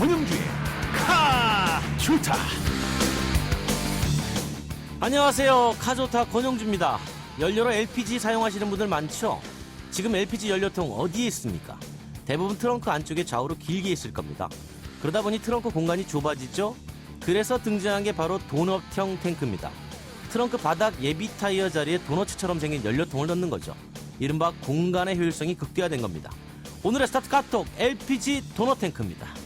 권영주의 카조타. 안녕하세요. 카조타 권영주입니다. 연료로 LPG 사용하시는 분들 많죠? 지금 LPG 연료통 어디에 있습니까? 대부분 트렁크 안쪽에 좌우로 길게 있을 겁니다. 그러다 보니 트렁크 공간이 좁아지죠? 그래서 등장한 게 바로 도넛형 탱크입니다. 트렁크 바닥 예비 타이어 자리에 도넛처럼 생긴 연료통을 넣는 거죠. 이른바 공간의 효율성이 극대화된 겁니다. 오늘의 스타트 카톡 LPG 도넛 탱크입니다.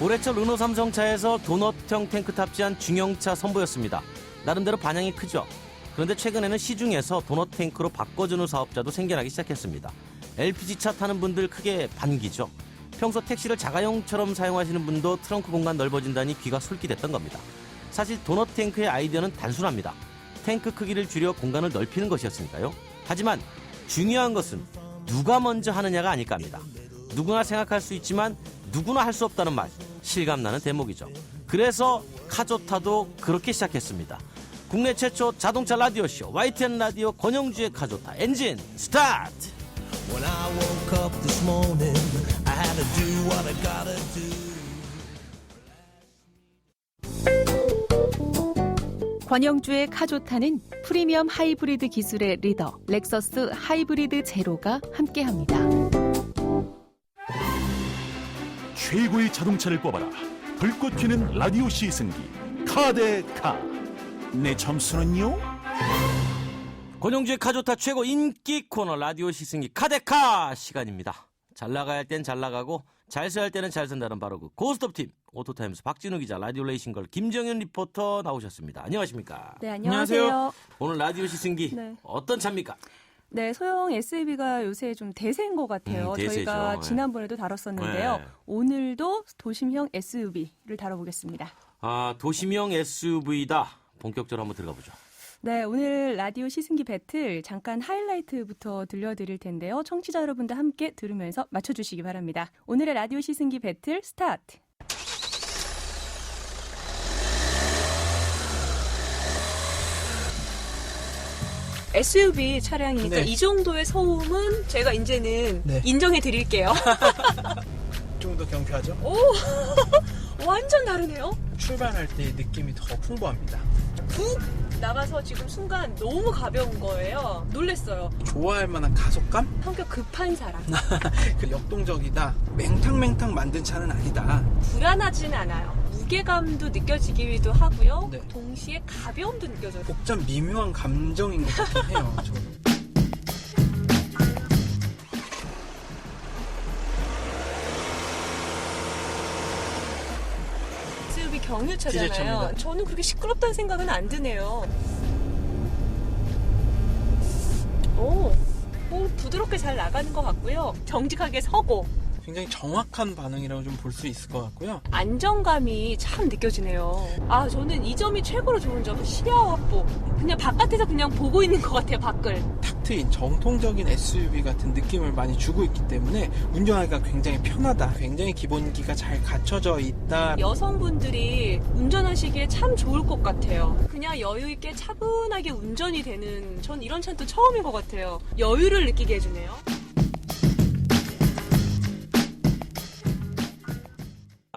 올해철 르노 삼성차에서 도넛형 탱크 탑재한 중형차 선보였습니다. 나름대로 반향이 크죠. 그런데 최근에는 시중에서 도넛 탱크로 바꿔주는 사업자도 생겨나기 시작했습니다. LPG차 타는 분들 크게 반기죠. 평소 택시를 자가용처럼 사용하시는 분도 트렁크 공간 넓어진다니 귀가 솔깃했던 겁니다. 사실 도넛 탱크의 아이디어는 단순합니다. 탱크 크기를 줄여 공간을 넓히는 것이었으니까요. 하지만 중요한 것은 누가 먼저 하느냐가 아닐까 합니다. 누구나 생각할 수 있지만 누구나 할 수 없다는 말, 실감나는 대목이죠. 그래서 카조타도 그렇게 시작했습니다. 국내 최초 자동차 라디오쇼 YTN 라디오 권영주의 카조타 엔진 스타트! When I woke up this morning, I had to do what I gotta do. 권영주의 카조타는 프리미엄 하이브리드 기술의 리더 렉서스 하이브리드 제로가 함께합니다. 최고의 자동차를 뽑아라. 불꽃 튀는 라디오 시승기 카데카. 내 점수는요? 권영주의 카조타 최고 인기 코너 라디오 시승기 카데카 시간입니다. 잘 나가야 할 땐 잘 나가고 잘 써야 할 때는 잘 쓴다는 바로 그 고스톱팀 오토타임스 박진우 기자, 라디오 레이싱걸 김정현 리포터 나오셨습니다. 안녕하십니까? 네, 안녕하세요. 오늘 라디오 시승기 네. 어떤 차입니까? 네, 소형 SUV가 요새 좀 대세인 것 같아요. 대세죠. 저희가 네. 지난번에도 다뤘었는데요. 네. 오늘도 도심형 SUV를 다뤄보겠습니다. 아, 도심형 SUV다. 본격적으로 한번 들어가 보죠. 네, 오늘 라디오 시승기 배틀 잠깐 하이라이트부터 들려드릴 텐데요. 청취자 여러분들 함께 들으면서 맞춰주시기 바랍니다. 오늘의 라디오 시승기 배틀 스타트! SUV 차량이니까 네. 이 정도의 소음은 제가 이제는 네. 인정해 드릴게요. 좀 더 경쾌하죠? 오, 완전 다르네요. 출발할 때 느낌이 더 풍부합니다. 훅 나가서 지금 순간 너무 가벼운 거예요. 놀랬어요. 좋아할 만한 가속감? 성격 급한 사람. 그 역동적이다. 맹탕맹탕 만든 차는 아니다. 불안하진 않아요. 무게감도 느껴지기도 하고요. 네. 동시에 가벼움도 느껴져요. 복잡 미묘한 감정인 것 같긴 해요. 저는. SUV 경유차잖아요. 디젤차입니다. 저는 그렇게 시끄럽다는 생각은 안 드네요. 오, 부드럽게 잘 나가는 것 같고요. 정직하게 서고 굉장히 정확한 반응이라고 좀 볼 수 있을 것 같고요. 안정감이 참 느껴지네요. 아, 저는 이 점이 최고로 좋은 점, 시야 확보. 그냥 바깥에서 그냥 보고 있는 것 같아요, 밖을. 탁 트인 정통적인 SUV 같은 느낌을 많이 주고 있기 때문에 운전하기가 굉장히 편하다. 굉장히 기본기가 잘 갖춰져 있다. 여성분들이 운전하시기에 참 좋을 것 같아요. 그냥 여유 있게 차분하게 운전이 되는, 전 이런 차는 또 처음인 것 같아요. 여유를 느끼게 해주네요.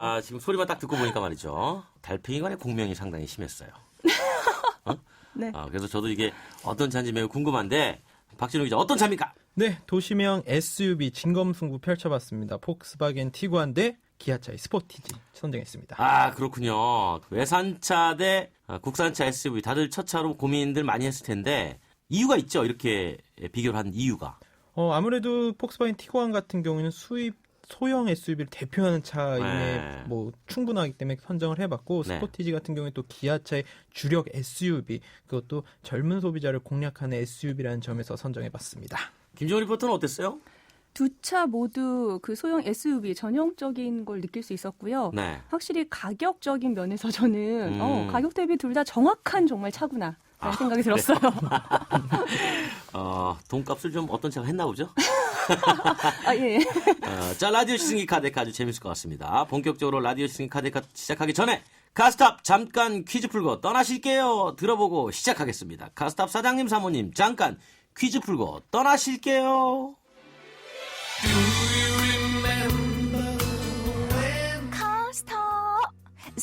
아, 지금 소리만 딱 듣고 보니까 말이죠. 달팽이 간의 공명이 상당히 심했어요. 어? 네. 아, 그래서 저도 이게 어떤 차인지 매우 궁금한데 박진우 기자 어떤 차입니까? 네, 도심형 SUV 진검승부 펼쳐봤습니다. 폭스바겐 티구안 대 기아차의 스포티지 선정했습니다. 아, 그렇군요. 외산차 대 국산차 SUV 다들 첫 차로 고민들 많이 했을 텐데 이유가 있죠. 이렇게 비교를 한 이유가. 아무래도 폭스바겐 티구안 같은 경우는 수입 소형 SUV를 대표하는 차임에 네. 뭐 충분하기 때문에 선정을 해봤고 네. 스포티지 같은 경우에 또 기아차의 주력 SUV 그것도 젊은 소비자를 공략하는 SUV라는 점에서 선정해봤습니다. 김정은 리포터는 어땠어요? 두 차 모두 그 소형 SUV 전형적인 걸 느낄 수 있었고요. 네. 확실히 가격적인 면에서 저는 가격 대비 둘 다 정확한 정말 차구나 라는 생각이 들었어요. 돈값을 좀 어떤 차가 했나 보죠? 아, 예. 자, 라디오 시승기 카데카 아주 재밌을 것 같습니다. 본격적으로 라디오 시승기 카데카 시작하기 전에 카스탑 잠깐 퀴즈 풀고 떠나실게요. 들어보고 시작하겠습니다. 카스탑 사장님 사모님 잠깐 퀴즈 풀고 떠나실게요.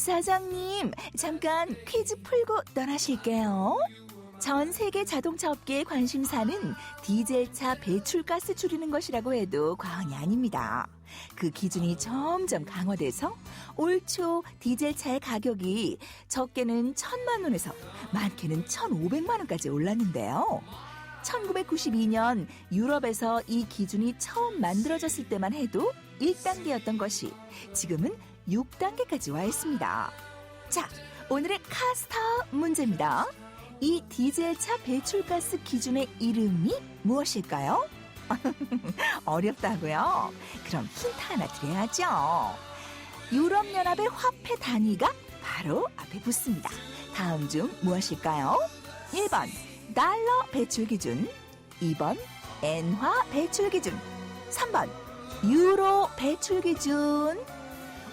사장님, 잠깐 퀴즈 풀고 떠나실게요. 전 세계 자동차 업계의 관심사는 디젤차 배출가스 줄이는 것이라고 해도 과언이 아닙니다. 그 기준이 점점 강화돼서 올 초 디젤차의 가격이 적게는 1,000만 원에서 많게는 1,500만 원까지 올랐는데요. 1992년 유럽에서 이 기준이 처음 만들어졌을 때만 해도 1단계였던 것이 지금은 6단계까지 와 있습니다. 자, 오늘의 카스타 문제입니다. 이 디젤차 배출가스 기준의 이름이 무엇일까요? 어렵다고요? 그럼 힌트 하나 드려야죠. 유럽연합의 화폐 단위가 바로 앞에 붙습니다. 다음 중 무엇일까요? 1번 달러 배출 기준, 2번 엔화 배출 기준, 3번 유로 배출 기준.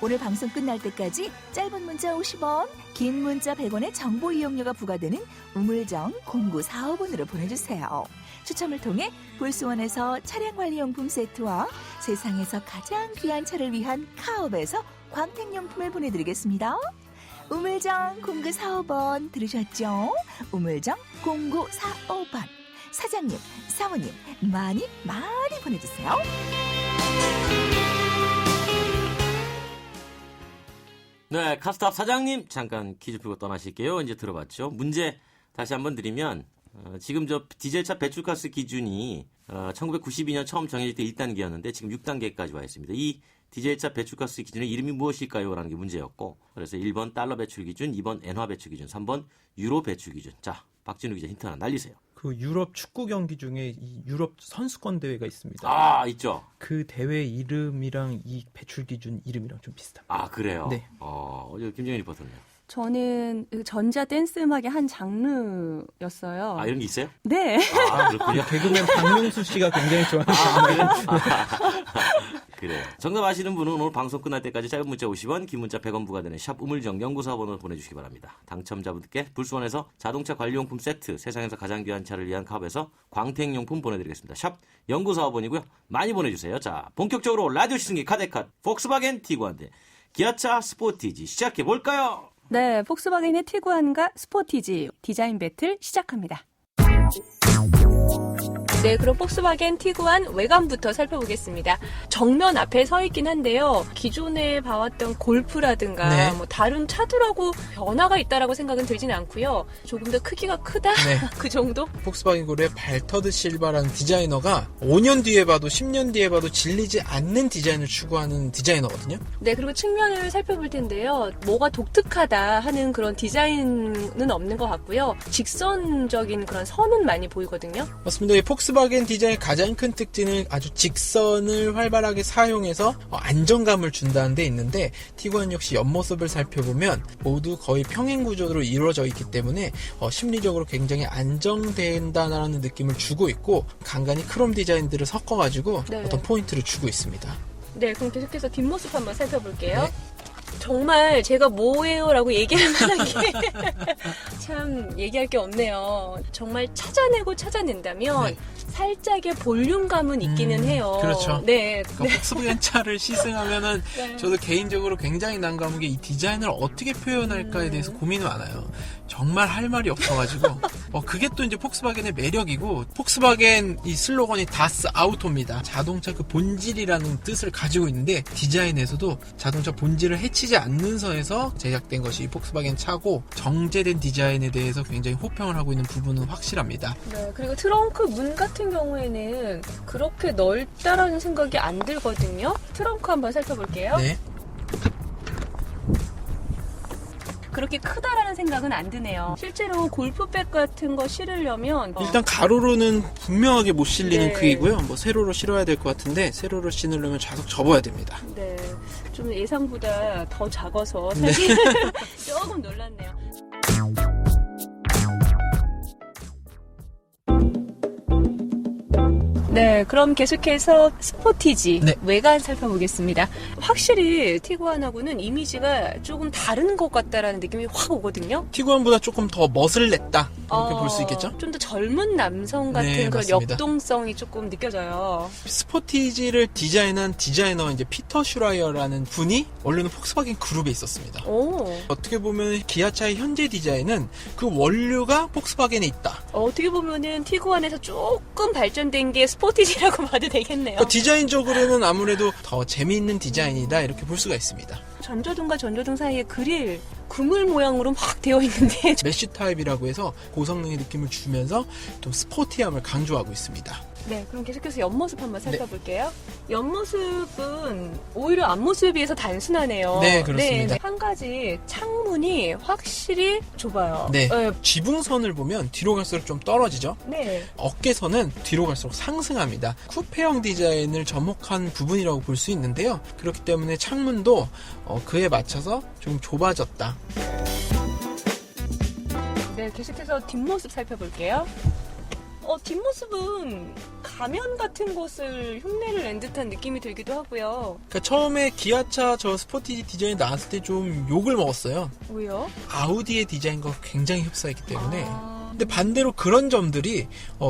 오늘 방송 끝날 때까지 짧은 문자 50원, 긴 문자 100원의 정보 이용료가 부과되는 우물정 0945번으로 보내주세요. 추첨을 통해 볼스원에서 차량관리용품 세트와 세상에서 가장 귀한 차를 위한 카옵에서 광택용품을 보내드리겠습니다. 우물정 0945번 들으셨죠? 우물정 0945번. 사장님, 사모님 많이 보내주세요. 네, 카스탑 사장님 잠깐 퀴즈 풀고 떠나실게요. 이제 들어봤죠. 문제 다시 한번 드리면 지금 저 디젤차 배출가스 기준이 1992년 처음 정해질 때 1단계였는데 지금 6단계까지 와 있습니다. 이 디젤차 배출가스 기준의 이름이 무엇일까요? 라는 게 문제였고, 그래서 1번 달러 배출 기준, 2번 엔화 배출 기준, 3번 유로 배출 기준. 자, 박진우 기자 힌트 하나 날리세요. 그 유럽 축구 경기 중에 이 유럽 선수권 대회가 있습니다. 아, 있죠. 그 대회 이름이랑 이 배출 기준 이름이랑 좀 비슷합니다. 아, 그래요? 네. 김정일 리포터는요? 저는 전자 댄스 음악의 한 장르였어요. 아, 이런 게 있어요? 네. 아, 그렇군요. 개그맨 박명수 씨가 굉장히 좋아하시는 그래요. 정답 아시는 분은 오늘 방송 끝날 때까지 짧은 문자 50원, 긴 문자 100원 부과되는 샵 우물정 0945번으로 보내주시기 바랍니다. 당첨자분들께 불수원에서 자동차 관리용품 세트, 세상에서 가장 귀한 차를 위한 카업에서 광택용품 보내드리겠습니다. 샵 0945번이고요. 많이 보내주세요. 자, 본격적으로 라디오 시승기 카데카 폭스바겐 티구안 대 기아차 스포티지 시작해볼까요? 네, 폭스바겐의 티구안과 스포티지 디자인 배틀 시작합니다. 네, 그럼 폭스바겐 티구안 외관부터 살펴보겠습니다. 정면 앞에 서 있긴 한데요. 기존에 봐왔던 골프라든가 네. 뭐 다른 차들하고 변화가 있다라고 생각은 들지는 않고요. 조금 더 크기가 크다? 네. 그 정도? 폭스바겐 그룹의 발터드 실바라는 디자이너가 5년 뒤에 봐도 10년 뒤에 봐도 질리지 않는 디자인을 추구하는 디자이너거든요. 네, 그리고 측면을 살펴볼 텐데요. 뭐가 독특하다 하는 그런 디자인은 없는 것 같고요. 직선적인 그런 선은 많이 보이거든요. 맞습니다. 이 폭스바겐 디자인의 가장 큰 특징은 아주 직선을 활발하게 사용해서 안정감을 준다는 데 있는데, 티구안 역시 옆모습을 살펴보면 모두 거의 평행 구조로 이루어져 있기 때문에 심리적으로 굉장히 안정된다는 느낌을 주고 있고, 간간히 크롬 디자인들을 섞어가지고 네. 어떤 포인트를 주고 있습니다. 네, 그럼 계속해서 뒷모습 한번 살펴볼게요. 네. 정말 제가 뭐예요? 라고 얘기할 만한 게 참 얘기할 게 없네요. 정말 찾아낸다면 네. 살짝의 볼륨감은 있기는 해요. 그렇죠. 네. 그러니까 폭스바겐 차를 시승하면은 네. 저도 개인적으로 굉장히 난감한 게 이 디자인을 어떻게 표현할까에 대해서 고민이 많아요. 정말 할 말이 없어가지고 그게 또 이제 폭스바겐의 매력이고, 폭스바겐 이 슬로건이 다스 아우토입니다. 자동차 그 본질이라는 뜻을 가지고 있는데, 디자인에서도 자동차 본질을 해치지 않는 선에서 제작된 것이 이 폭스바겐 차고, 정제된 디자인에 대해서 굉장히 호평을 하고 있는 부분은 확실합니다. 네, 그리고 트렁크 문 같은 경우에는 그렇게 넓다라는 생각이 안 들거든요. 트렁크 한번 살펴볼게요. 네. 그렇게 크다라는 생각은 안 드네요. 실제로 골프백 같은 거 실으려면 일단 가로로는 분명하게 못 실리는 네. 크기고요. 세로로 실어야 될 것 같은데, 세로로 신으려면 좌석 접어야 됩니다. 네, 좀 예상보다 더 작아서 사실 조금 놀랐네요. 네, 그럼 계속해서 스포티지 네. 외관 살펴보겠습니다. 확실히 티구안하고는 이미지가 조금 다른 것 같다라는 느낌이 확 오거든요. 티구안보다 조금 더 멋을 냈다 이렇게 볼 수 있겠죠? 좀 더 젊은 남성 같은 네, 그런 맞습니다. 역동성이 조금 느껴져요. 스포티지를 디자인한 디자이너 이제 피터 슈라이어라는 분이 원래는 폭스바겐 그룹에 있었습니다. 오, 어떻게 보면 기아차의 현재 디자인은 그 원료가 폭스바겐에 있다. 어떻게 보면은 티구안에서 조금 발전된 게 스포티지라고 봐도 되겠네요. 그러니까 디자인적으로는 아무래도 더 재미있는 디자인이다 이렇게 볼 수가 있습니다. 전조등과 전조등 사이에 그릴 그물 모양으로 막 되어 있는데 메쉬 타입이라고 해서 고성능의 느낌을 주면서 좀 스포티함을 강조하고 있습니다. 네, 그럼 계속해서 옆모습 한번 살펴볼게요. 옆모습은 오히려 앞모습에 비해서 단순하네요. 네, 그렇습니다. 한 가지 창문이 확실히 좁아요. 네. 지붕선을 보면 뒤로 갈수록 좀 떨어지죠. 네. 어깨선은 뒤로 갈수록 상승합니다. 쿠페형 디자인을 접목한 부분이라고 볼 수 있는데요. 그렇기 때문에 창문도 그에 맞춰서 좀 좁아졌다. 네, 계속해서 뒷모습 살펴볼게요. 뒷모습은 가면 같은 곳을 흉내를 낸 듯한 느낌이 들기도 하고요. 그러니까 처음에 기아차 저 스포티지 디자인 나왔을 때 좀 욕을 먹었어요. 왜요? 아우디의 디자인과 굉장히 흡사했기 때문에. 아, 근데 반대로 그런 점들이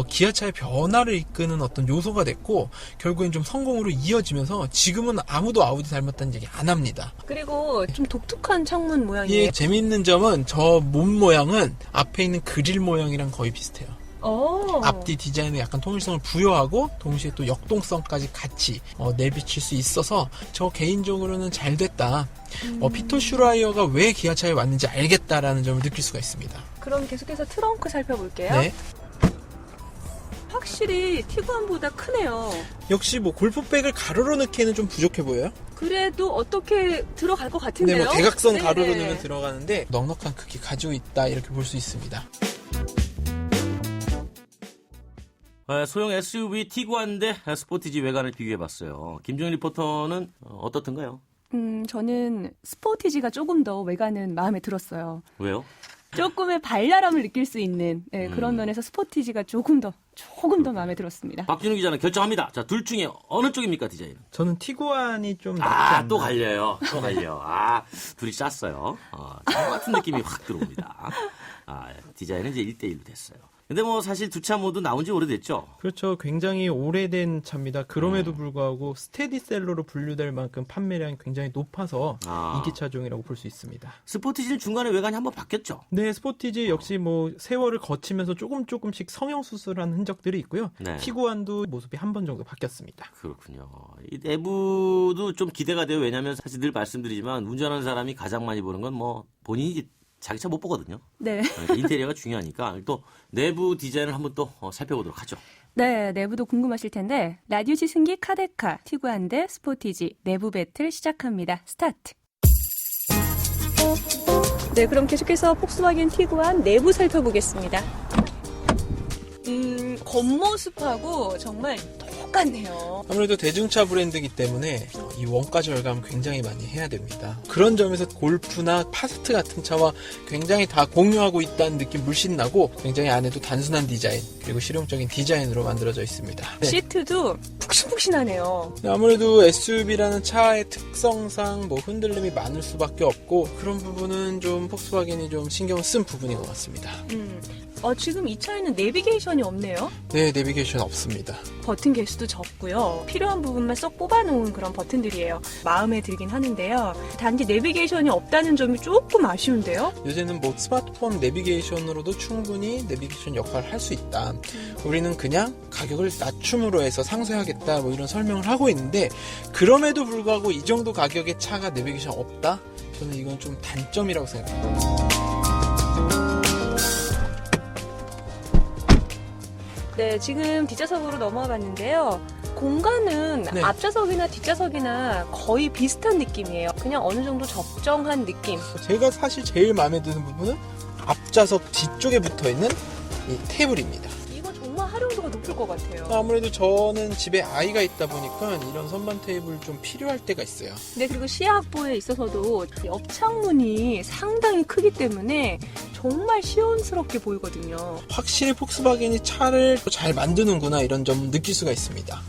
기아차의 변화를 이끄는 어떤 요소가 됐고 결국엔 좀 성공으로 이어지면서 지금은 아무도 아우디 닮았다는 얘기 안 합니다. 그리고 좀 독특한 창문 모양이에요. 예, 재미있는 점은 저 몸 모양은 앞에 있는 그릴 모양이랑 거의 비슷해요. 앞뒤 디자인에 약간 통일성을 부여하고 동시에 또 역동성까지 같이 내비칠 수 있어서 저 개인적으로는 잘 됐다. 피터 슈라이어가 왜 기아차에 왔는지 알겠다라는 점을 느낄 수가 있습니다. 그럼 계속해서 트렁크 살펴볼게요. 네. 확실히 티구안보다 크네요. 역시 뭐 골프백을 가로로 넣기에는 좀 부족해 보여요. 그래도 어떻게 들어갈 것 네, 같은데요? 뭐 대각선 네네. 가로로 넣으면 들어가는데 넉넉한 크기 가지고 있다 이렇게 볼 수 있습니다. 소형 SUV 티구안 대 스포티지 외관을 비교해봤어요. 김종인 리포터는 어떻던가요? 저는 스포티지가 조금 더 외관은 마음에 들었어요. 왜요? 조금의 발랄함을 느낄 수 있는 그런 면에서 스포티지가 조금 더 마음에 들었습니다. 박준우 기자는 결정합니다. 자, 둘 중에 어느 쪽입니까, 디자인은? 저는 티구안이 좀 낫지 않나. 또 갈려요. 또 갈려. 둘이 짰어요. 똑같은 느낌이 확 들어옵니다. 디자인은 이제 1대1로 됐어요. 근데 뭐 사실 두 차 모두 나온 지 오래됐죠? 그렇죠. 굉장히 오래된 차입니다. 그럼에도 불구하고 스테디셀러로 분류될 만큼 판매량이 굉장히 높아서 인기 차종이라고 볼 수 있습니다. 스포티지는 중간에 외관이 한번 바뀌었죠? 네, 스포티지 역시 뭐 세월을 거치면서 조금씩 성형 수술한 흔적들이 있고요. 네. 티구안도 모습이 한 번 정도 바뀌었습니다. 그렇군요. 이 내부도 좀 기대가 돼요. 왜냐하면 사실 늘 말씀드리지만 운전하는 사람이 가장 많이 보는 건 뭐 본인이 자기 차 못 보거든요. 네. 그러니까 인테리어가 중요하니까 또 내부 디자인을 한번 또 살펴보도록 하죠. 네, 내부도 궁금하실 텐데 라디오 시승기 카데카 티구안 대 스포티지 내부 배틀 시작합니다. 스타트. 네, 그럼 계속해서 폭스바겐 티구안 내부 살펴보겠습니다. 겉모습하고 정말 똑같네요. 아무래도 대중차 브랜드이기 때문에 이 원가 절감 굉장히 많이 해야 됩니다. 그런 점에서 골프나 파스트 같은 차와 굉장히 다 공유하고 있다는 느낌 물씬 나고 굉장히 안에도 단순한 디자인 그리고 실용적인 디자인으로 만들어져 있습니다. 네. 시트도 푹신푹신하네요. 아무래도 SUV라는 차의 특성상 뭐 흔들림이 많을 수밖에 없고 그런 부분은 좀 폭스바겐이 좀 신경을 쓴 부분인 것 같습니다. 지금 이 차에는 내비게이션이 없네요. 네, 내비게이션 없습니다. 버튼 개수도 적고요. 필요한 부분만 쏙 뽑아놓은 그런 버튼들이에요. 마음에 들긴 하는데요. 단지 내비게이션이 없다는 점이 조금 아쉬운데요. 요새는 뭐 스마트폰 내비게이션으로도 충분히 내비게이션 역할을 할 수 있다. 우리는 그냥 가격을 낮춤으로 해서 상쇄하겠다 뭐 이런 설명을 하고 있는데 그럼에도 불구하고 이 정도 가격의 차가 내비게이션 없다? 저는 이건 좀 단점이라고 생각합니다. 네, 지금 뒷좌석으로 넘어와 봤는데요. 공간은 네. 앞좌석이나 뒷좌석이나 거의 비슷한 느낌이에요. 그냥 어느 정도 적정한 느낌. 제가 사실 제일 마음에 드는 부분은 앞좌석 뒤쪽에 붙어있는 이 테이블입니다. 이거 정말 활용도가 높을 것 같아요. 아무래도 저는 집에 아이가 있다 보니까 이런 선반 테이블 좀 필요할 때가 있어요. 네, 그리고 시야 확보에 있어서도 옆 창문이 상당히 크기 때문에 정말 시원스럽게 보이거든요. 확실히 폭스바겐이 차를 잘 만드는구나 이런 점 느낄 수가 있습니다.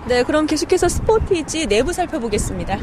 네, 그럼 계속해서 스포티지 내부 살펴보겠습니다.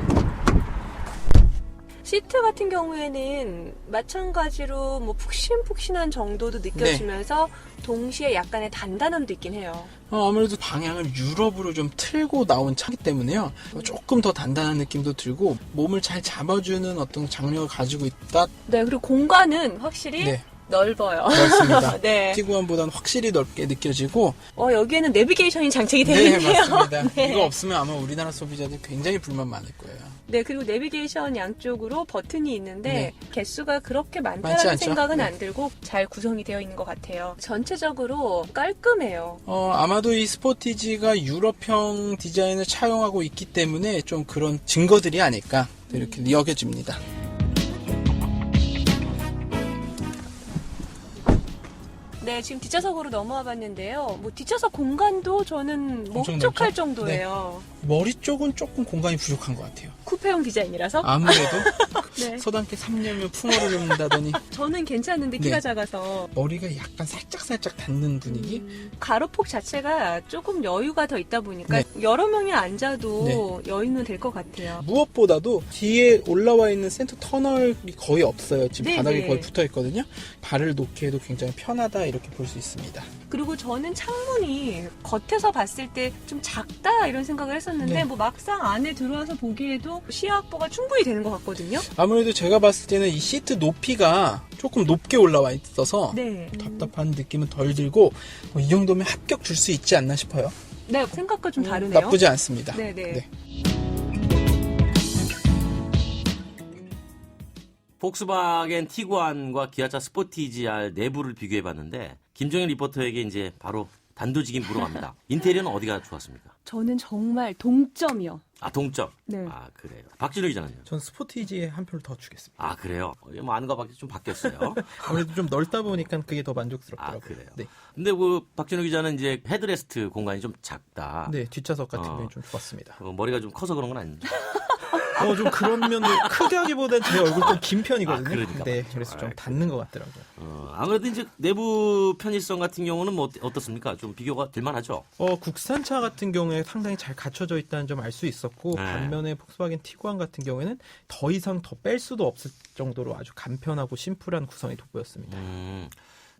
시트 같은 경우에는 마찬가지로 뭐 푹신푹신한 정도도 느껴지면서 동시에 약간의 단단함도 있긴 해요. 아무래도 방향을 유럽으로 좀 틀고 나온 차기 때문에요. 조금 더 단단한 느낌도 들고 몸을 잘 잡아주는 어떤 장력을 가지고 있다. 네, 그리고 공간은 확실히 네. 넓어요. 넓습니다. 네. 티구안보다는 확실히 넓게 느껴지고. 여기에는 내비게이션이 장착이 되어 네, 있네요. 맞습니다. 네. 이거 없으면 아마 우리나라 소비자들 굉장히 불만 많을 거예요. 네, 그리고 내비게이션 양쪽으로 버튼이 있는데 네. 개수가 그렇게 많지 많다는 않죠? 생각은 네. 안 들고 잘 구성이 되어 있는 것 같아요. 전체적으로 깔끔해요. 아마도 이 스포티지가 유럽형 디자인을 차용하고 있기 때문에 좀 그런 증거들이 아닐까 이렇게 여겨집니다. 네, 지금 뒷좌석으로 넘어와 봤는데요. 뭐 뒷좌석 공간도 저는 엄청 목적할 넓죠? 정도예요. 머리 쪽은 조금 공간이 부족한 것 같아요. 쿠페형 디자인이라서. 아무래도 네. 서당께 3년면 풍어를 읊는다더니 저는 괜찮은데 키가 네. 작아서. 머리가 약간 살짝 닿는 분위기? 가로폭 자체가 조금 여유가 더 있다 보니까 네. 여러 명이 앉아도 여유는 될 것 같아요. 무엇보다도 뒤에 올라와 있는 센터 터널이 거의 없어요. 지금 네, 바닥에 네. 거의 붙어 있거든요. 발을 놓기에도 굉장히 편하다 이렇게 볼 수 있습니다. 그리고 저는 창문이 겉에서 봤을 때 좀 작다 이런 생각을 했었는데 네. 뭐 막상 안에 들어와서 보기에도 시야 확보가 충분히 되는 것 같거든요. 아무래도 제가 봤을 때는 이 시트 높이가 조금 높게 올라와 있어서 네. 답답한 느낌은 덜 들고 이 정도면 합격 줄 수 있지 않나 싶어요. 네, 생각과 좀 다르네요. 나쁘지 않습니다. 네네. 네. 폭스바겐 티구안과 기아차 스포티지 R 내부를 비교해봤는데 김정일 리포터에게 이제 바로 단도직입 물어갑니다. 인테리어는 어디가 좋았습니까? 저는 정말 동점이요. 동점. 네. 그래요. 박진우 기자는요? 전 스포티지에 한 표를 더 주겠습니다. 그래요. 뭐 아는 거밖에 좀 바뀌었어요. 아무래도 좀 넓다 보니까 그게 더 만족스럽더라고요. 그래요. 네. 근데 박진우 기자는 이제 헤드레스트 공간이 좀 작다. 네, 뒷좌석 같은 경우는 좀 좋았습니다. 머리가 좀 커서 그런 건 아닌지. 좀 그런 면도 크게 하기보다는 제 얼굴 좀 긴 편이거든요. 그러니까. 네, 그래서 좀 닿는 것 같더라고요. 아무래도 이제 내부 편의성 같은 경우는 뭐 어떻습니까? 좀 비교가 될만하죠. 국산차 같은 경우에 상당히 잘 갖춰져 있다는 점 알 수 있었고 네. 반면에 폭스바겐 티구안 같은 경우에는 더 이상 더 뺄 수도 없을 정도로 아주 간편하고 심플한 구성이 돋보였습니다.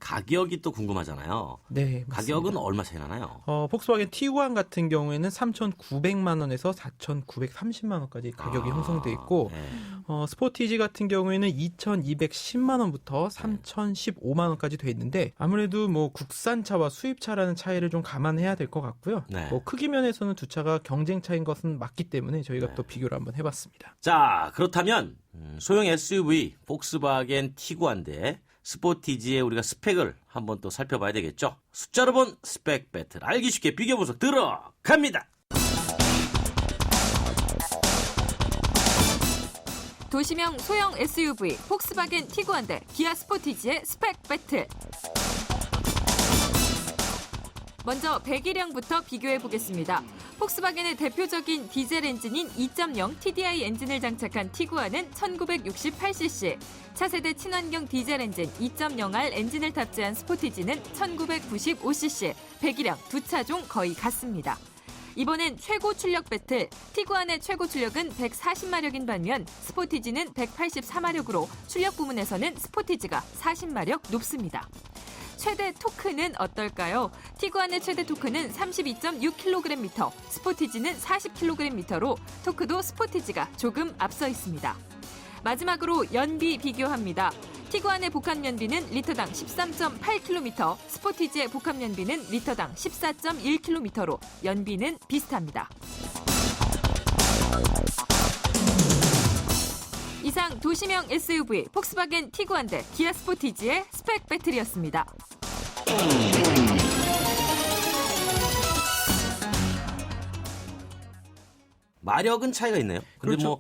가격이 또 궁금하잖아요. 네, 맞습니다. 가격은 얼마 차이 나나요? 폭스바겐 티구안 같은 경우에는 3,900만 원에서 4,930만 원까지 가격이 형성돼 있고 네. 스포티지 같은 경우에는 2,210만 원부터 3,015만 원까지 돼 있는데 아무래도 뭐 국산차와 수입차라는 차이를 좀 감안해야 될 것 같고요. 네. 뭐 크기 면에서는 두 차가 경쟁 차인 것은 맞기 때문에 저희가 네. 또 비교를 한번 해봤습니다. 자, 그렇다면 소형 SUV 폭스바겐 티구안 대 스포티지의 우리가 스펙을 한번 또 살펴봐야 되겠죠. 숫자로 본 스펙 배틀 알기 쉽게 비교 분석 들어갑니다. 도시명 소형 SUV 폭스바겐 티구안 대 기아 스포티지의 스펙 배틀. 먼저 배기량부터 비교해 보겠습니다. 폭스바겐의 대표적인 디젤 엔진인 2.0 TDI 엔진을 장착한 티구안은 1968cc, 차세대 친환경 디젤 엔진 2.0R 엔진을 탑재한 스포티지는 1995cc, 배기량 두 차종 거의 같습니다. 이번엔 최고 출력 배틀, 티구안의 최고 출력은 140마력인 반면 스포티지는 184마력으로 출력 부문에서는 스포티지가 40마력 높습니다. 최대 토크는 어떨까요? 티구안의 최대 토크는 32.6kgm, 스포티지는 40kgm로 토크도 스포티지가 조금 앞서 있습니다. 마지막으로 연비 비교합니다. 티구안의 복합 연비는 리터당 13.8km, 스포티지의 복합 연비는 리터당 14.1km로 연비는 비슷합니다. 이상 도시명 SUV 폭스바겐 티구안 대 기아 스포티지의 스펙 배틀이었습니다. 마력은 차이가 있네요. 근데 그렇죠. 뭐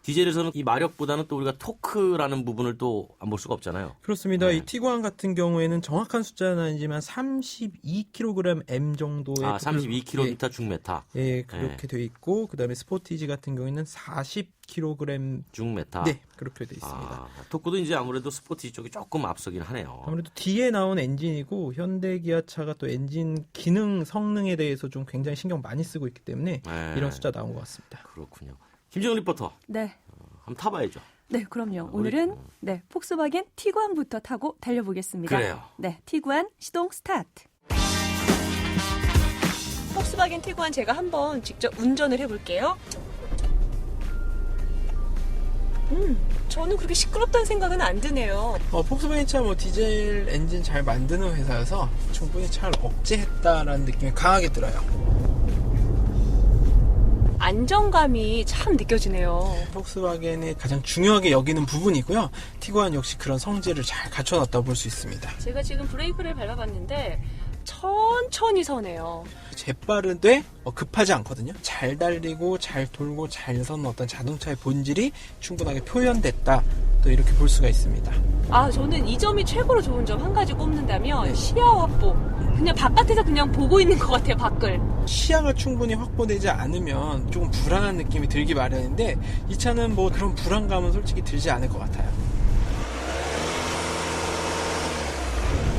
디젤에서는 이 마력보다는 또 우리가 토크라는 부분을 또 안 볼 수가 없잖아요. 그렇습니다. 네. 이 티구안 같은 경우에는 정확한 숫자는 아니지만 32kg/m 정도의 32km 중메타. 예, 그렇게 돼 있고 그다음에 스포티지 같은 경우에는 40kg 중메타. 네, 그렇게 돼 있습니다. 아, 토크도 이제 아무래도 스포티지 쪽이 조금 앞서긴 하네요. 아무래도 뒤에 나온 엔진이고 현대 기아차가 또 엔진 기능 성능에 대해서 좀 굉장히 신경 많이 쓰고 있기 때문에 네. 이런 숫자 나온 것 같습니다. 그렇군요. 김정은 리포터. 네. 한번 타봐야죠. 네, 그럼요. 오늘은 네, 폭스바겐 티구안부터 타고 달려보겠습니다. 그래요. 네, 티구안 시동 스타트. 폭스바겐 티구안 제가 한번 직접 운전을 해볼게요. 저는 그렇게 시끄럽다는 생각은 안 드네요. 폭스바겐 차 뭐 디젤 엔진 잘 만드는 회사여서 충분히 차를 억제했다라는 느낌이 강하게 들어요. 안정감이 참 느껴지네요. 폭스바겐이 가장 중요하게 여기는 부분이고요. 티구안 역시 그런 성질을 잘 갖춰놨다고 볼 수 있습니다. 제가 지금 브레이크를 밟아봤는데 천천히 서네요. 재빠르되 급하지 않거든요. 잘 달리고 잘 돌고 잘 서는 어떤 자동차의 본질이 충분하게 표현됐다. 또 이렇게 볼 수가 있습니다. 저는 이 점이 최고로 좋은 점 한 가지 꼽는다면 네. 시야 확보. 그냥 바깥에서 그냥 보고 있는 것 같아요, 밖을. 시야가 충분히 확보되지 않으면 조금 불안한 느낌이 들기 마련인데 이 차는 뭐 그런 불안감은 솔직히 들지 않을 것 같아요.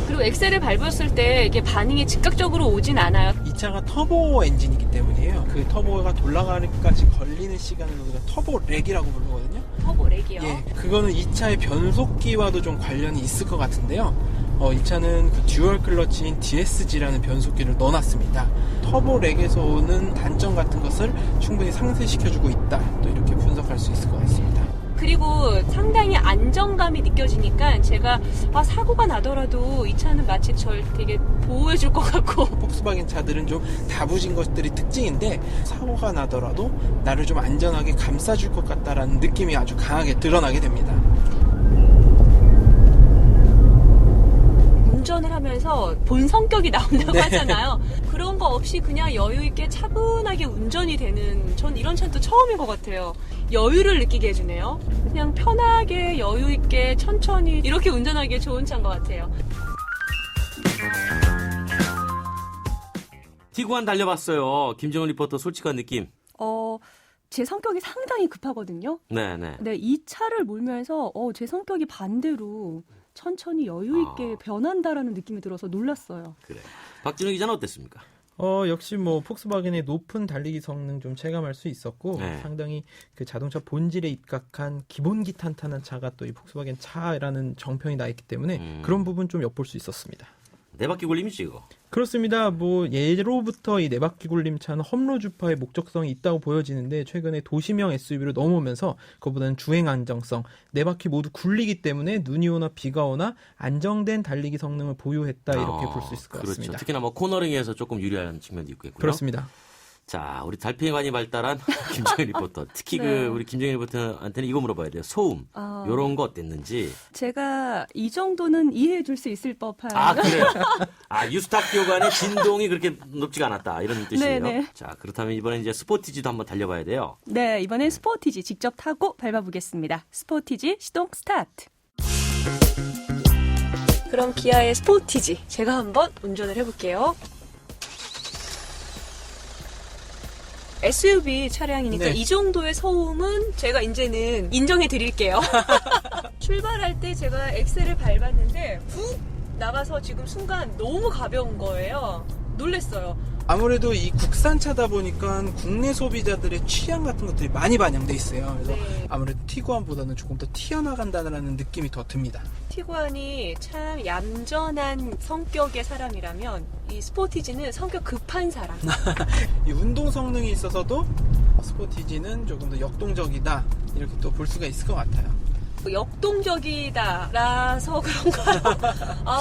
그리고 엑셀을 밟았을 때 이게 반응이 즉각적으로 오진 않아요. 이 차가 터보 엔진이기 때문이에요. 그 터보가 돌아가기까지 걸리는 시간을 우리가 터보 렉이라고 부르거든요. 터보 렉이요? 예, 그거는 이 차의 변속기와도 좀 관련이 있을 것 같은데요. 이 차는 그 듀얼 클러치인 DSG라는 변속기를 넣어놨습니다. 터보 렉에서 오는 단점 같은 것을 충분히 상쇄시켜주고 있다. 또 이렇게 분석할 수 있을 것 같습니다. 그리고 상당히 안정감이 느껴지니까 제가 사고가 나더라도 이 차는 마치 절 되게 보호해줄 것 같고. 폭스바겐 차들은 좀 다부진 것들이 특징인데 사고가 나더라도 나를 좀 안전하게 감싸줄 것 같다라는 느낌이 아주 강하게 드러나게 됩니다. 운전을 하면서 본 성격이 나온다고 네. 하잖아요. 그런 거 없이 그냥 여유 있게 차분하게 운전이 되는, 전 이런 차는 또 처음인 것 같아요. 여유를 느끼게 해주네요. 그냥 편하게 여유 있게 천천히 이렇게 운전하기에 좋은 차인 것 같아요. 티구안 달려봤어요. 김정은 리포터 솔직한 느낌. 제 성격이 상당히 급하거든요. 네네. 네, 이 차를 몰면서 제 성격이 반대로 천천히 여유 있게 변한다라는 느낌이 들어서 놀랐어요. 그래. 박진우 기자는 어땠습니까? 역시 뭐 폭스바겐의 높은 달리기 성능 좀 체감할 수 있었고 네. 상당히 그 자동차 본질에 입각한 기본기 탄탄한 차가 또 이 폭스바겐 차라는 정평이 나 있기 때문에 그런 부분 좀 엿볼 수 있었습니다. 네 바퀴 굴림이지 이거. 그렇습니다. 뭐 예로부터 이 네바퀴 굴림 차는 험로 주파의 목적성이 있다고 보여지는데 최근에 도시명 SUV로 넘어오면서 그보다는 주행 안정성, 네 바퀴 모두 굴리기 때문에 눈이 오나 비가 오나 안정된 달리기 성능을 보유했다 이렇게 볼 수 있을 것 그렇죠. 같습니다. 특히나 뭐 코너링에서 조금 유리한 측면도 있겠고요. 그렇습니다. 자, 우리 달팽이관이 발달한 김정일 리포터. 특히 네. 우리 김정일 리포터한테는 이거 물어봐야 돼요. 소음. 요런 거 어땠는지. 제가 이 정도는 이해해 줄 수 있을 법한. 그래요? 유스타키오간의 진동이 그렇게 높지가 않았다. 이런 뜻이에요. 네네. 자, 그렇다면 이번에 이제 스포티지도 한번 달려봐야 돼요. 네, 이번엔 스포티지 직접 타고 밟아보겠습니다. 스포티지 시동 스타트. 그럼 기아의 스포티지 제가 한번 운전을 해볼게요. SUV 차량이니까 네. 이 정도의 소음은 제가 이제는 인정해 드릴게요. 출발할 때 제가 엑셀을 밟았는데 훅 나가서 지금 순간 너무 가벼운 거예요. 놀랬어요. 아무래도 이 국산차다 보니까 국내 소비자들의 취향 같은 것들이 많이 반영돼 있어요. 그래서 네. 아무래도 티구안보다는 조금 더 튀어나간다는 느낌이 더 듭니다. 티구안이 참 얌전한 성격의 사람이라면 이 스포티지는 성격 급한 사람. 이 운동 성능이 있어서도 스포티지는 조금 더 역동적이다 이렇게 또 볼 수가 있을 것 같아요. 역동적이다라서 그런가요?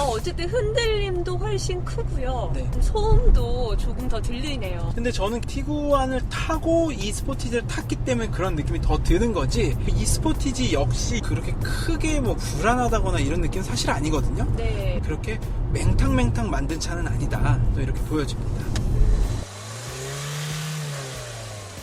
어쨌든 흔들림도 훨씬 크고요. 네. 소음도 조금 더 들리네요. 근데 저는 티구안을 타고 이 스포티지를 탔기 때문에 그런 느낌이 더 드는 거지 이 스포티지 역시 그렇게 크게 뭐 불안하다거나 이런 느낌은 사실 아니거든요. 네. 그렇게 맹탕맹탕 만든 차는 아니다 또 이렇게 보여집니다.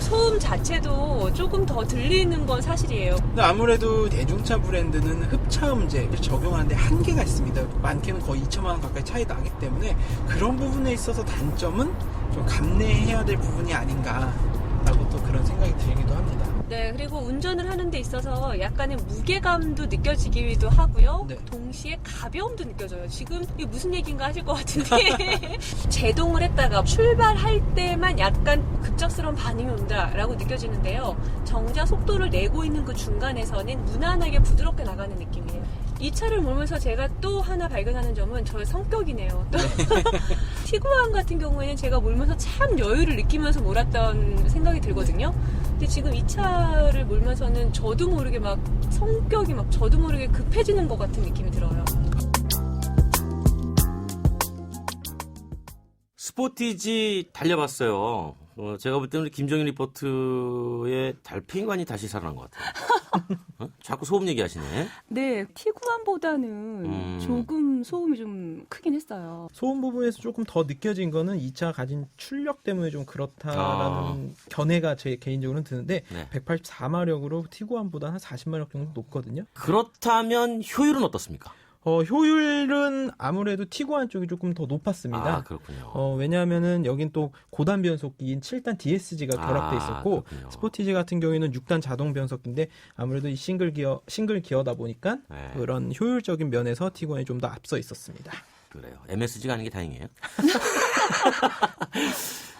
소음 자체도 조금 더 들리는 건 사실이에요. 근데 아무래도 대중차 브랜드는 흡차음제를 적용하는데 한계가 있습니다. 많게는 거의 2천만 원 가까이 차이 나기 때문에 그런 부분에 있어서 단점은 좀 감내해야 될 부분이 아닌가라고 또 그런 생각이 들기도 합니다. 네, 그리고 운전을 하는 데 있어서 약간의 무게감도 느껴지기도 하고요. 네. 동시에 가벼움도 느껴져요. 지금 이게 무슨 얘기인가 하실 것 같은데 제동을 했다가 출발할 때만 약간 급작스러운 반응이 온다라고 느껴지는데요. 정작 속도를 내고 있는 그 중간에서는 무난하게 부드럽게 나가는 느낌이에요. 이 차를 몰면서 제가 또 하나 발견하는 점은 저의 성격이네요. 또 티구안 같은 경우에는 제가 몰면서 참 여유를 느끼면서 몰았던 생각이 들거든요. 근데 지금 이 차를 몰면서는 저도 모르게 막 성격이 막 저도 모르게 급해지는 것 같은 느낌이 들어요. 스포티지 달려봤어요. 제가 볼 때는 김정일 리포트의 달팽이관이 다시 살아난 것 같아요. 자꾸 소음 얘기하시네. 네, 티구안보다는 조금 소음이 좀 크긴 했어요. 소음 부분에서 조금 더 느껴진 거는 이 차 가진 출력 때문에 좀 그렇다라는 견해가 제 개인적으로는 드는데 네. 184마력으로 티구안보다 한 40마력 정도 높거든요. 그렇다면 효율은 어떻습니까? 효율은 아무래도 티구안 쪽이 조금 더 높았습니다. 아, 그렇군요. 왜냐하면은 여긴 또 고단 변속기인 7단 DSG가 결합돼 있었고 그렇군요. 스포티지 같은 경우에는 6단 자동 변속기인데 아무래도 이 싱글 기어다 보니까 네. 그런 효율적인 면에서 티구안이 좀 더 앞서 있었습니다. 그래요. MSG가 아닌 게 다행이에요.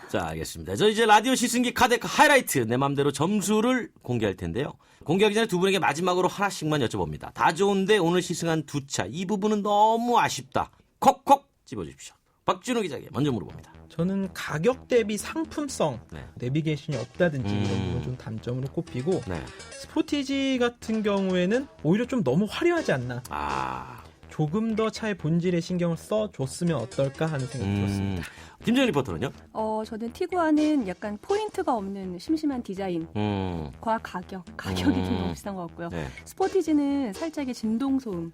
자, 알겠습니다. 저 이제 라디오 시승기 카데카 하이라이트 내 맘대로 점수를 공개할 텐데요. 공개하기 전에 두 분에게 마지막으로 하나씩만 여쭤봅니다. 다 좋은데 오늘 시승한 두 차 이 부분은 너무 아쉽다. 콕콕 집어주십시오. 박준호 기자에게 먼저 물어봅니다. 저는 가격 대비 상품성, 네. 내비게이션이 없다든지 이런 부분 좀 단점으로 꼽히고 네. 스포티지 같은 경우에는 오히려 좀 너무 화려하지 않나. 조금 더 차의 본질에 신경을 써줬으면 어떨까 하는 생각이 들었습니다. 김정일 리포터는요? 저는 티구안은 약간 포인트가 없는 심심한 디자인과 가격이 좀 너무 비싼 것 같고요. 네. 스포티지는 살짝의 진동 소음.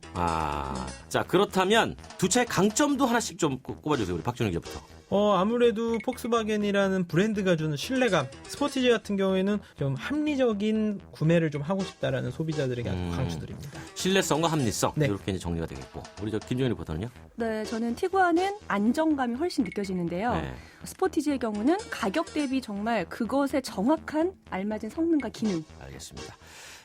자, 그렇다면 두 차의 강점도 하나씩 좀 꼽아주세요. 우리 박준호 기자부터. 아무래도 폭스바겐이라는 브랜드가 주는 신뢰감. 스포티지 같은 경우에는 좀 합리적인 구매를 좀 하고 싶다라는 소비자들에게 아주 강추드립니다. 신뢰성과 합리성. 네. 이렇게 이제 정리가 되겠고. 우리 저 김정일 리포터는요? 네, 저는 티구안은 안정감이 훨씬 느껴지는데요. 네. 스포티지의 경우는 가격 대비 정말 그것에 정확한 알맞은 성능과 기능. 알겠습니다.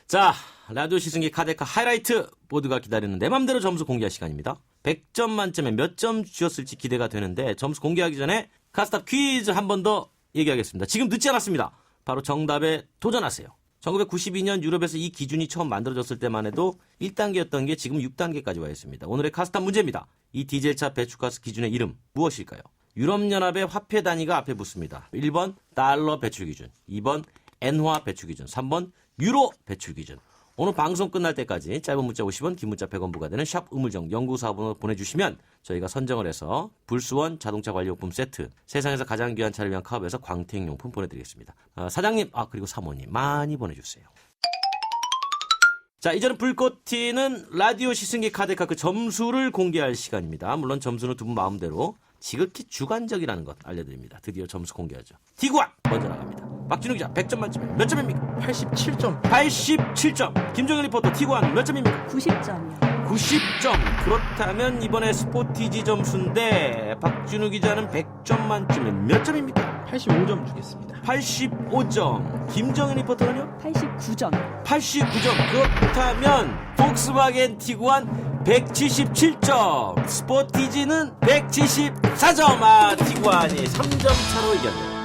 자, 라디오 시승기 카데카 하이라이트 보드가 기다리는 내 맘대로 점수 공개할 시간입니다. 100점 만점에 몇 점 주셨을지 기대가 되는데 점수 공개하기 전에 카스탑 퀴즈 한 번 더 얘기하겠습니다. 지금 늦지 않았습니다. 바로 정답에 도전하세요. 1992년 유럽에서 이 기준이 처음 만들어졌을 때만 해도 1단계였던 게 지금 6단계까지 와 있습니다. 오늘의 카스탑 문제입니다. 이 디젤차 배출가스 기준의 이름 무엇일까요? 유럽연합의 화폐 단위가 앞에 붙습니다. 1번 달러 배출 기준, 2번 엔화 배출 기준, 3번 유로 배출 기준. 오늘 방송 끝날 때까지 짧은 문자 50원, 긴 문자 100원 부과되는 샵 우물정 연구사번호 보내주시면 저희가 선정을 해서 불수원 자동차 관리용품 세트, 세상에서 가장 귀한 차를 위한 카업에서 광택용품 보내드리겠습니다. 사장님, 그리고 사모님 많이 보내주세요. 자, 이제는 불꽃 튀는 라디오 시승기 카데카 그 점수를 공개할 시간입니다. 물론 점수는 두 분 마음대로 지극히 주관적이라는 것 알려드립니다. 드디어 점수 공개하죠. 티구안 먼저 나갑니다. 박준호 기자 100점 만점에 몇 점입니까? 87점. 87점. 김정일 리포터 티구안 몇 점입니까? 90점이요. 90점. 그렇다면 이번에 스포티지 점수인데 박준호 기자는 100점 만점에 몇 점입니까? 85점 주겠습니다. 85점. 김정일 리포터는요? 89점. 89점. 그렇다면 폭스바겐 티구안 177점. 스포티지는 174점. 티구안이 3점 차로 이겼네요.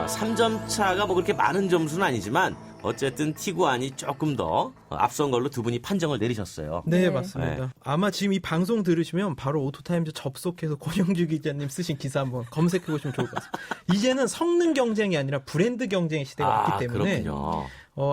3점 차가 뭐 그렇게 많은 점수는 아니지만 어쨌든 티구안이 조금 더 앞선 걸로 두 분이 판정을 내리셨어요. 네, 맞습니다. 네. 아마 지금 이 방송 들으시면 바로 오토타임즈 접속해서 권영주 기자님 쓰신 기사 한번 검색해 보시면 좋을 것 같습니다. 이제는 성능 경쟁이 아니라 브랜드 경쟁의 시대가 왔기 때문에 그렇군요.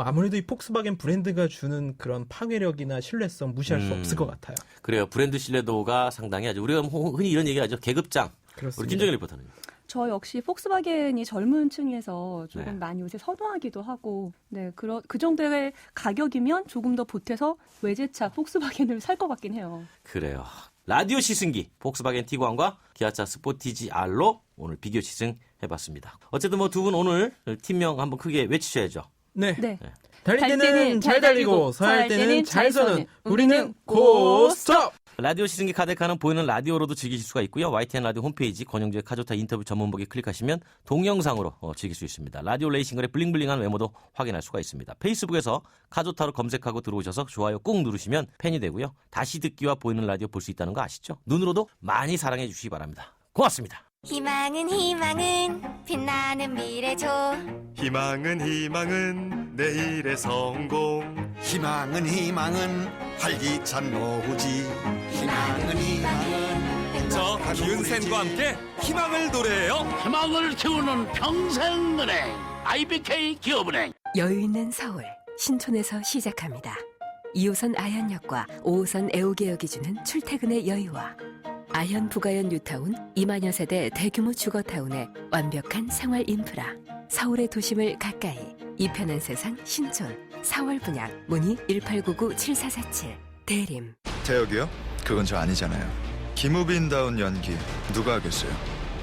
아무래도 이 폭스바겐 브랜드가 주는 그런 파괴력이나 신뢰성 무시할 수 없을 것 같아요. 그래요. 브랜드 신뢰도가 상당히 아주 우리가 흔히 이런 얘기하죠. 계급장. 그렇습니다. 우리 김정일 리포터는. 저 역시 폭스바겐이 젊은 층에서 조금 네. 많이 요새 선호하기도 하고, 네, 그 정도의 가격이면 조금 더 보태서 외제차 폭스바겐을 살 것 같긴 해요. 그래요. 라디오 시승기 폭스바겐 티구안과 기아차 스포티지 R로 오늘 비교 시승해봤습니다. 어쨌든 뭐 두 분 오늘 팀명 한번 크게 외치셔야죠. 네. 네. 달릴 때는 잘 달리고 서할 때는 잘 서는 우리는 고스톱! 라디오 시승기 카데카는 보이는 라디오로도 즐기실 수가 있고요. YTN 라디오 홈페이지 권영주의 카조타 인터뷰 전문보기 클릭하시면 동영상으로 즐길 수 있습니다. 라디오 레이싱걸의 블링블링한 외모도 확인할 수가 있습니다. 페이스북에서 카조타로 검색하고 들어오셔서 좋아요 꾹 누르시면 팬이 되고요. 다시 듣기와 보이는 라디오 볼 수 있다는 거 아시죠? 눈으로도 많이 사랑해 주시기 바랍니다. 고맙습니다. 희망은 빛나는 미래죠. 희망은 내일의 성공. 희망은 활기찬 노후지. 희망은 저 기은센과 함께 희망을 노래해요. 희망을 키우는 평생은행 IBK 기업은행. 여유 있는 서울 신촌에서 시작합니다. 2호선 아현역과 5호선 애호개역이 주는 출퇴근의 여유와 아현 부가현 뉴타운 2만여 세대 대규모 주거타운의 완벽한 생활 인프라. 서울의 도심을 가까이 이 편한 세상 신촌 4월 분양 문의 1899-7447 대림. 태혁이요? 그건 저 아니잖아요. 김우빈다운 연기 누가 하겠어요?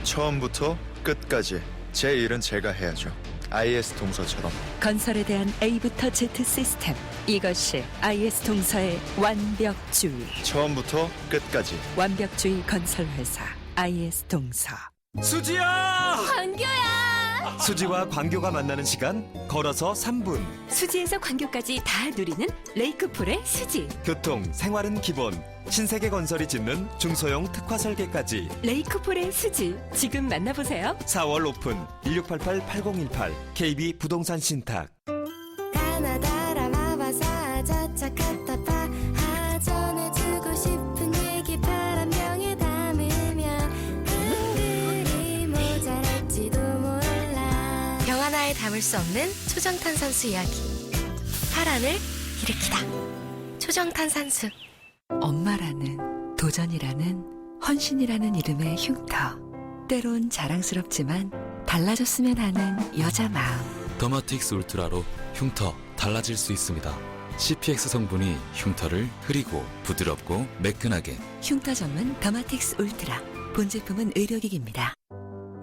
처음부터 끝까지 제 일은 제가 해야죠. IS 동서처럼. 건설에 대한 A부터 Z 시스템. 이것이 IS 동서의 완벽주의. 처음부터 끝까지 완벽주의 건설회사 IS 동서. 수지야! 광교야! 수지와 광교가 만나는 시간 걸어서 3분. 수지에서 광교까지 다 누리는 레이크풀의 수지. 교통, 생활은 기본. 신세계 건설이 짓는 중소형 특화 설계까지. 레이크풀의 수지. 지금 만나보세요. 4월 오픈 1688-8018 KB 부동산 신탁. 가나다라 마바사 자차카타파 전해주고 싶은 얘기 바람병에 담으면 한글이 모자랄지도 몰라. 병 하나에 담을 수 없는 초정탄산수 이야기. 파란을 일으키다. 초정탄산수. 엄마라는, 도전이라는, 헌신이라는 이름의 흉터. 때론 자랑스럽지만 달라졌으면 하는 여자 마음. 더마틱스 울트라로 흉터 달라질 수 있습니다. CPX 성분이 흉터를 흐리고 부드럽고 매끈하게. 흉터 전문 더마틱스 울트라. 본 제품은 의료기기입니다.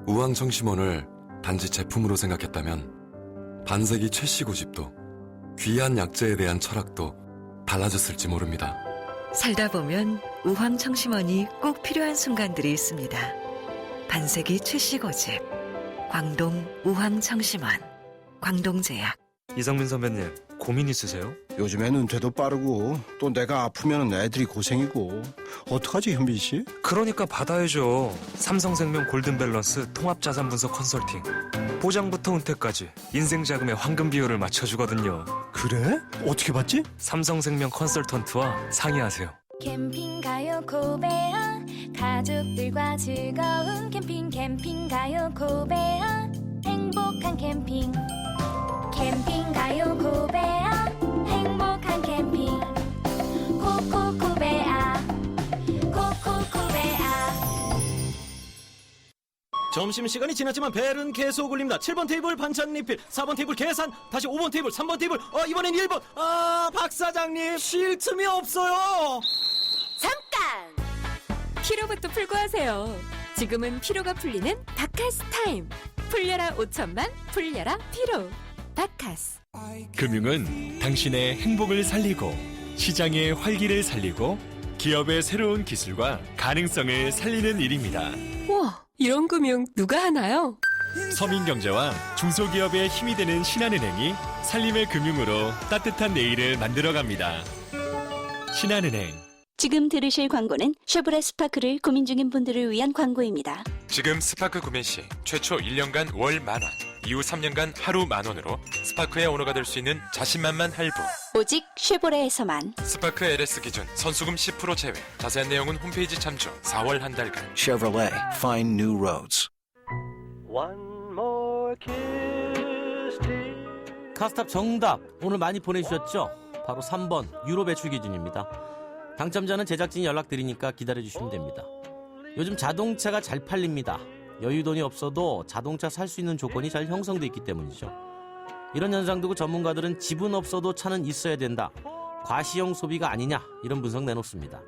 우황청심원을 단지 제품으로 생각했다면 반세기 최씨 고집도 귀한 약재에 대한 철학도 달라졌을지 모릅니다. 살다 보면 우황청심원이 꼭 필요한 순간들이 있습니다. 반세기 최씨 고집. 광동 우황청심원. 광동제약. 이성민 선배님, 고민 있으세요? 요즘엔 은퇴도 빠르고 또 내가 아프면 애들이 고생이고 어떡하지 현빈 씨? 그러니까 받아야죠. 삼성생명 골든밸런스 통합자산분석 컨설팅. 보장부터 은퇴까지 인생자금의 황금 비율을 맞춰주거든요. 그래? 어떻게 받지? 삼성생명 컨설턴트와 상의하세요. 캠핑 가요 고베아 가족들과 즐거운 캠핑 가요 고베아 행복한 캠핑 가요 고베아 행복한 캠핑 코코코베아 점심시간이 지났지만 벨은 계속 울립니다. 7번 테이블 반찬 리필, 4번 테이블 계산, 다시 5번 테이블, 3번 테이블, 이번엔 1번. 박 사장님 쉴 틈이 없어요. 잠깐! 피로부터 풀고 하세요. 지금은 피로가 풀리는 바카스 타임. 풀려라 5천만, 풀려라 피로. 바카스. 금융은 당신의 행복을 살리고 시장의 활기를 살리고 기업의 새로운 기술과 가능성을 살리는 일입니다. 우와, 이런 금융 누가 하나요? 서민경제와 중소기업의 힘이 되는 신한은행이 살림의 금융으로 따뜻한 내일을 만들어갑니다. 신한은행. 지금 들으실 광고는 쉐보레 스파크를 고민 중인 분들을 위한 광고입니다. 지금 스파크 구매 시 최초 1년간 월 10,000원, 이후 3년간 하루 10,000원으로 스파크의 오너가 될 수 있는 자신만만 할부. 오직 쉐보레에서만. 스파크 LS 기준 선수금 10% 제외. 자세한 내용은 홈페이지 참조. 4월 한 달간. Chevrolet, find new roads. 카스탑 정답 오늘 많이 보내주셨죠? 바로 3번 유로 배출 기준입니다. 당첨자는 제작진이 연락드리니까 기다려주시면 됩니다. 요즘 자동차가 잘 팔립니다. 여유돈이 없어도 자동차 살 수 있는 조건이 잘 형성돼 있기 때문이죠. 이런 현상 두고 전문가들은 집은 없어도 차는 있어야 된다. 과시형 소비가 아니냐 이런 분석 내놓습니다.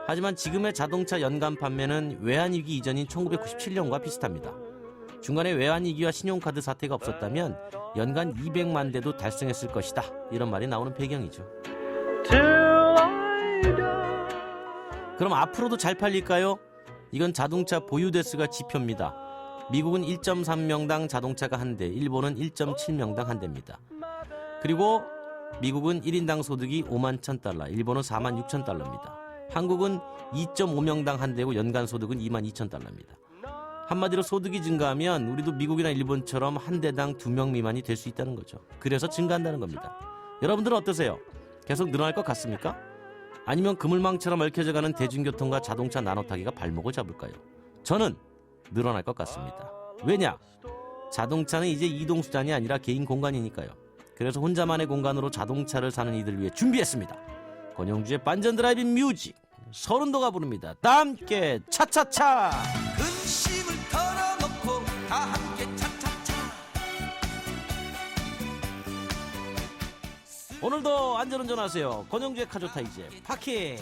하지만 지금의 자동차 연간 판매는 외환위기 이전인 1997년과 비슷합니다. 중간에 외환위기와 신용카드 사태가 없었다면 연간 200만 대도 달성했을 것이다. 이런 말이 나오는 배경이죠. 그럼 앞으로도 잘 팔릴까요? 이건 자동차 보유 대수가 지표입니다. 미국은 1.3명당 자동차가 한 대, 일본은 1.7명당 한 대입니다. 그리고 미국은 1인당 소득이 5만 1,000달러, 일본은 4만 6천 달러입니다. 한국은 2.5명당 한 대고 연간 소득은 2만 2천 달러입니다. 한마디로 소득이 증가하면 우리도 미국이나 일본처럼 한 대당 2명 미만이 될 수 있다는 거죠. 그래서 증가한다는 겁니다. 여러분들은 어떠세요? 계속 늘어날 것 같습니까? 아니면 그물망처럼 얽혀져가는 대중교통과 자동차 나눠타기가 발목을 잡을까요? 저는 늘어날 것 같습니다. 왜냐? 자동차는 이제 이동수단이 아니라 개인 공간이니까요. 그래서 혼자만의 공간으로 자동차를 사는 이들을 위해 준비했습니다. 권영주의 반전 드라이빙 뮤직, 서른도가 부릅니다. 다 함께 차차차. 근심을 털어놓고 다 함께 차차차. 오늘도 안전운전하세요. 권영주의 카조타이즈 파킹.